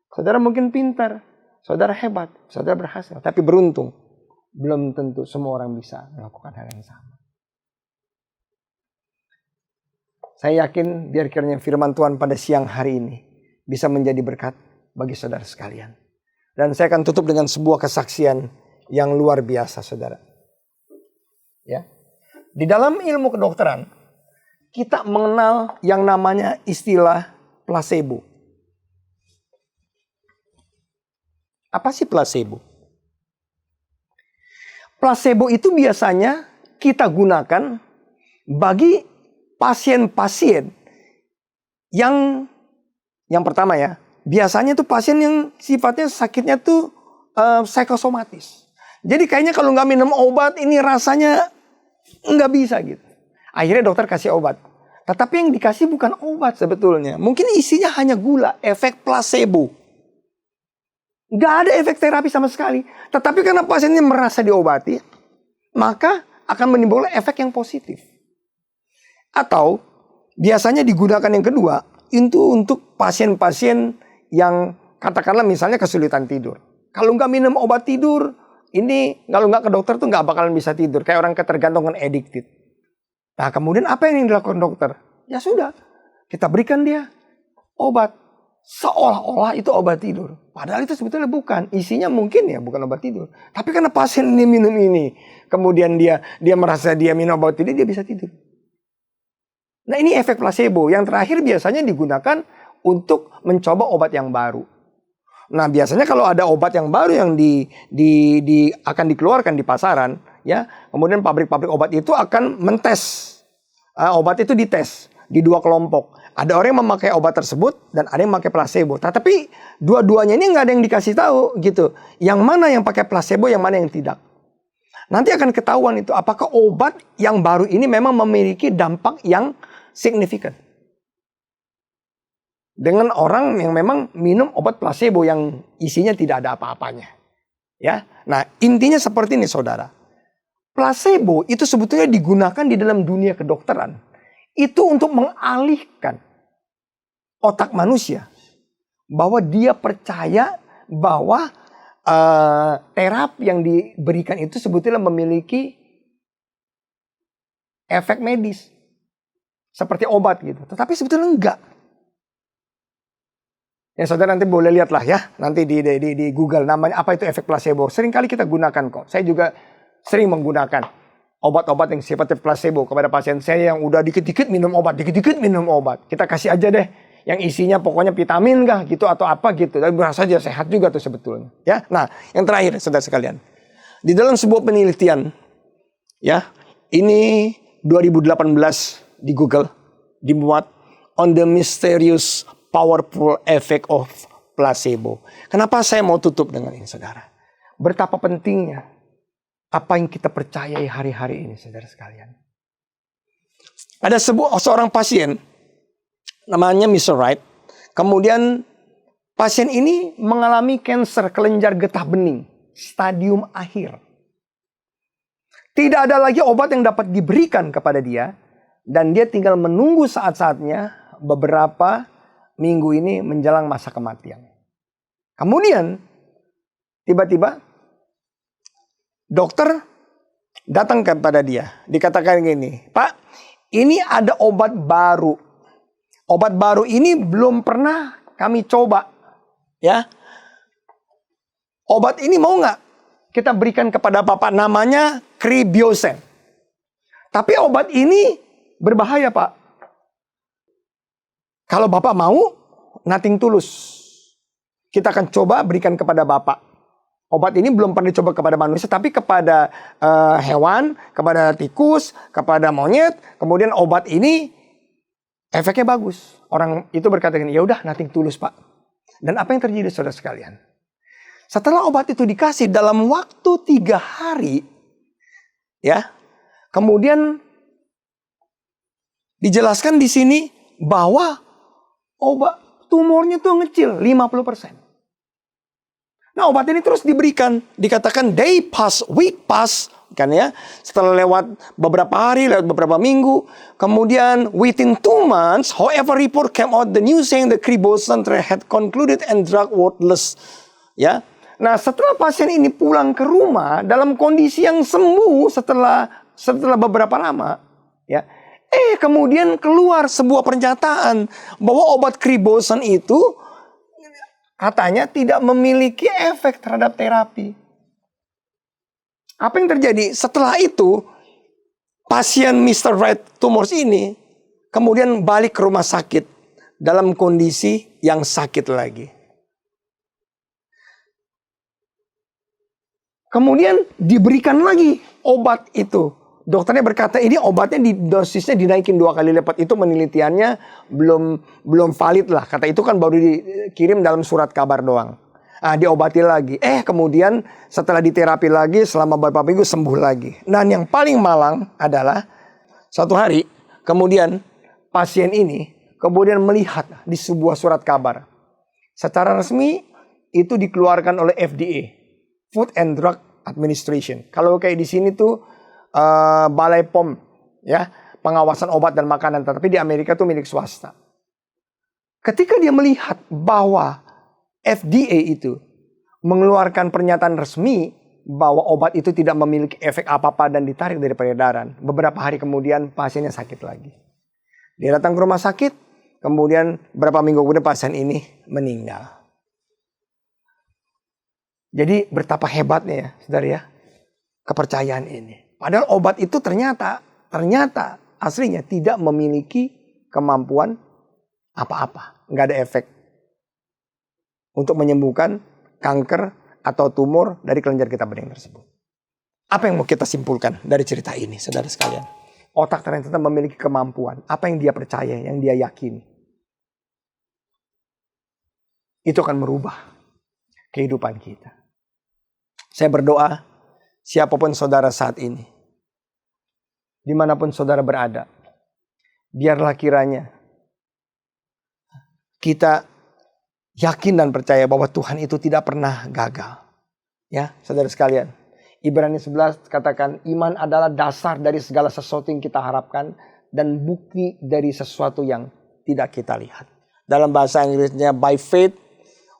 Saudara mungkin pintar. Saudara hebat. Saudara berhasil. Tapi beruntung. Belum tentu semua orang bisa melakukan hal yang sama. Saya yakin biar kiranya firman Tuhan pada siang hari ini bisa menjadi berkat bagi saudara sekalian. Dan saya akan tutup dengan sebuah kesaksian yang luar biasa, saudara. Ya. Di dalam ilmu kedokteran, kita mengenal yang namanya istilah placebo. Apa sih placebo? Placebo itu biasanya kita gunakan bagi pasien-pasien yang pertama ya, biasanya itu pasien yang sifatnya sakitnya tuh psikosomatis. Jadi kayaknya kalau nggak minum obat ini rasanya nggak bisa gitu. Akhirnya dokter kasih obat. Tetapi yang dikasih bukan obat sebetulnya. Mungkin isinya hanya gula, efek placebo. Nggak ada efek terapi sama sekali. Tetapi karena pasiennya merasa diobati, maka akan menimbulkan efek yang positif. Atau biasanya digunakan yang kedua, itu untuk pasien-pasien yang katakanlah misalnya kesulitan tidur. Kalau nggak minum obat tidur, ini kalau nggak ke dokter tuh nggak bakalan bisa tidur. Kayak orang ketergantungan addicted. Nah kemudian apa yang dilakukan dokter? Ya sudah, kita berikan dia obat. Seolah-olah itu obat tidur. Padahal itu sebetulnya bukan. Isinya mungkin ya bukan obat tidur. Tapi karena pasien ini minum ini. Kemudian dia merasa dia minum obat tidur, dia bisa tidur. Nah ini efek placebo. Yang terakhir biasanya digunakan untuk mencoba obat yang baru. Nah biasanya kalau ada obat yang baru yang akan dikeluarkan di pasaran, ya, kemudian pabrik-pabrik obat itu akan mentes obat itu, dites di dua kelompok. Ada orang yang memakai obat tersebut dan ada yang memakai placebo. Tapi dua-duanya ini nggak ada yang dikasih tahu gitu. Yang mana yang pakai placebo, yang mana yang tidak. Nanti akan ketahuan itu apakah obat yang baru ini memang memiliki dampak yang signifikan. Dengan orang yang memang minum obat placebo yang isinya tidak ada apa-apanya. Ya. Nah, intinya seperti ini, saudara. Placebo itu sebetulnya digunakan di dalam dunia kedokteran. Itu untuk mengalihkan otak manusia bahwa dia percaya bahwa terapi yang diberikan itu sebetulnya memiliki efek medis seperti obat gitu. Tetapi sebetulnya enggak. Ya saudara nanti boleh lihat lah ya, nanti di Google namanya apa itu efek placebo. Sering kali kita gunakan kok. Saya juga sering menggunakan obat-obat yang sifatnya placebo kepada pasien saya yang udah dikit-dikit minum obat, dikit-dikit minum obat. Kita kasih aja deh yang isinya pokoknya vitamin kah gitu atau apa gitu. Tapi berasa aja sehat juga tuh sebetulnya. Ya, nah yang terakhir saudara sekalian. Di dalam sebuah penelitian, ya ini 2018 di Google dimuat on the mysterious powerful effect of placebo. Kenapa saya mau tutup dengan ini saudara? Betapa pentingnya apa yang kita percayai hari-hari ini saudara sekalian. Ada seorang pasien namanya Mr. Wright. Kemudian pasien ini mengalami kanker kelenjar getah bening stadium akhir. Tidak ada lagi obat yang dapat diberikan kepada dia dan dia tinggal menunggu saat-saatnya beberapa minggu ini menjelang masa kematian. Kemudian tiba-tiba dokter datang kepada dia. Dikatakan gini, "Pak, ini ada obat baru. Obat baru ini belum pernah kami coba. Ya. Obat ini mau nggak kita berikan kepada Bapak, namanya Kribiosen. Tapi obat ini berbahaya, Pak. Kalau Bapak mau, nothing tulus. Kita akan coba berikan kepada Bapak. Obat ini belum pernah dicoba kepada manusia, tapi kepada hewan, kepada tikus, kepada monyet. Kemudian obat ini efeknya bagus." Orang itu berkata gini, "Ya udah, nothing tulus, Pak." Dan apa yang terjadi saudara sekalian? Setelah obat itu dikasih dalam waktu 3 hari, ya, kemudian dijelaskan di sini bahwa obat tumornya tuh ngecil 50%. Nah, obat ini terus diberikan, dikatakan day pass, week pass, kan ya. Setelah lewat beberapa hari, lewat beberapa minggu, kemudian within 2 months, however report came out the news saying the Kribiosen had concluded and drug worthless. Ya. Nah, setelah pasien ini pulang ke rumah dalam kondisi yang sembuh setelah beberapa lama, ya. Kemudian keluar sebuah pernyataan bahwa obat Kribiosen itu katanya tidak memiliki efek terhadap terapi. Apa yang terjadi? Setelah itu, pasien Mr. Wright tumors ini kemudian balik ke rumah sakit dalam kondisi yang sakit lagi. Kemudian diberikan lagi obat itu. Dokternya berkata ini obatnya dosisnya dinaikin 2 kali lipat. Itu penelitiannya belum valid lah. Kata itu kan baru dikirim dalam surat kabar doang. Diobati lagi. Kemudian setelah diterapi lagi selama beberapa minggu sembuh lagi. Dan yang paling malang adalah suatu hari kemudian pasien ini kemudian melihat di sebuah surat kabar. Secara resmi itu dikeluarkan oleh FDA. Food and Drug Administration. Kalau kayak di sini tuh Balai POM, ya, pengawasan obat dan makanan. Tapi di Amerika tuh milik swasta. Ketika dia melihat bahwa FDA itu mengeluarkan pernyataan resmi bahwa obat itu tidak memiliki efek apa-apa dan ditarik dari peredaran, beberapa hari kemudian pasiennya sakit lagi. Dia datang ke rumah sakit, kemudian beberapa minggu kemudian pasien ini meninggal. Jadi betapa hebatnya ya, saudara ya, kepercayaan ini. Padahal obat itu ternyata aslinya tidak memiliki kemampuan apa-apa. Nggak ada efek untuk menyembuhkan kanker atau tumor dari kelenjar getah bening tersebut. Apa yang mau kita simpulkan dari cerita ini, saudara sekalian? Otak ternyata memiliki kemampuan. Apa yang dia percaya, yang dia yakini, itu akan merubah kehidupan kita. Saya berdoa, siapapun saudara saat ini, dimanapun saudara berada, biarlah kiranya kita yakin dan percaya bahwa Tuhan itu tidak pernah gagal. Ya, saudara sekalian. Ibrani 11 katakan iman adalah dasar dari segala sesuatu yang kita harapkan dan bukti dari sesuatu yang tidak kita lihat. Dalam bahasa Inggrisnya, by faith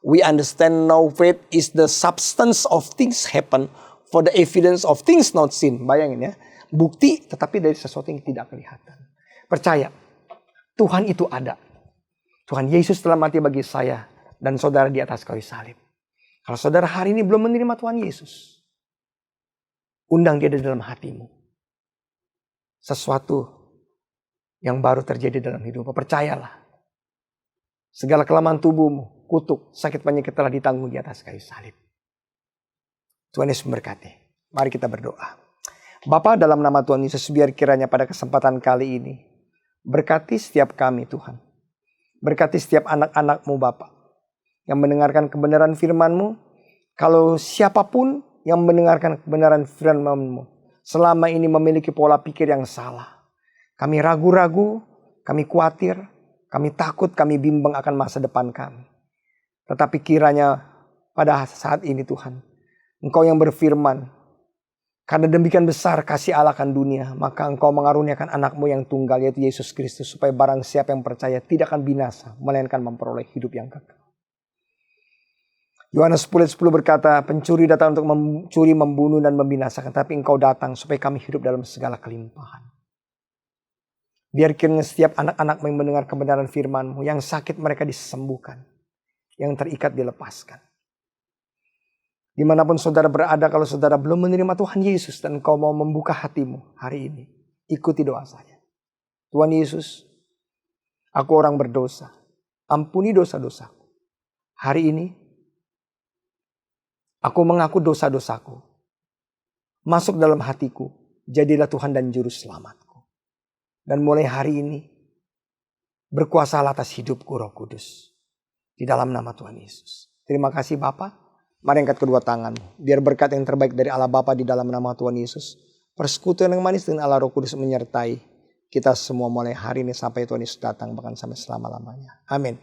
we understand now faith is the substance of things happen for the evidence of things not seen. Bayangin ya, bukti tetapi dari sesuatu yang tidak kelihatan. Percaya, Tuhan itu ada. Tuhan Yesus telah mati bagi saya dan saudara di atas kayu salib. Kalau saudara hari ini belum menerima Tuhan Yesus, undang dia di dalam hatimu. Sesuatu yang baru terjadi dalam hidupmu. Percayalah. Segala kelemahan tubuhmu, kutuk, sakit penyakit telah ditanggung di atas kayu salib. Tuhan Yesus memberkati. Mari kita berdoa. Bapa, dalam nama Tuhan Yesus, biar kiranya pada kesempatan kali ini, berkati setiap kami Tuhan. Berkati setiap anak-anak-Mu Bapa, yang mendengarkan kebenaran firman-Mu. Kalau siapapun yang mendengarkan kebenaran firman-Mu, selama ini memiliki pola pikir yang salah. Kami ragu-ragu, kami khawatir, kami takut, kami bimbang akan masa depan kami. Tetapi kiranya pada saat ini Tuhan, Engkau yang berfirman, karena demikian besar kasih Allah akan dunia, maka Engkau mengaruniakan anak-Mu yang tunggal, yaitu Yesus Kristus, supaya barang siapa yang percaya tidak akan binasa, melainkan memperoleh hidup yang kekal. Yohanes 10:10 berkata, pencuri datang untuk mencuri, membunuh, dan membinasakan, tapi Engkau datang supaya kami hidup dalam segala kelimpahan. Biar kiranya setiap anak-anak-Mu yang mendengar kebenaran firman-Mu, yang sakit mereka disembuhkan, yang terikat dilepaskan. Dimanapun saudara berada, kalau saudara belum menerima Tuhan Yesus dan engkau mau membuka hatimu hari ini, ikuti doa saya. Tuhan Yesus, aku orang berdosa, ampuni dosa-dosaku. Hari ini, aku mengaku dosa-dosaku. Masuk dalam hatiku, jadilah Tuhan dan Juru Selamatku. Dan mulai hari ini, berkuasalah atas hidupku Roh Kudus. Di dalam nama Tuhan Yesus. Terima kasih Bapa. Mari angkat kedua tanganmu. Biar berkat yang terbaik dari Allah Bapa di dalam nama Tuhan Yesus, persekutuan yang manis dengan Allah Roh Kudus menyertai kita semua mulai hari ini sampai Tuhan Yesus datang, bahkan sampai selama-lamanya. Amin.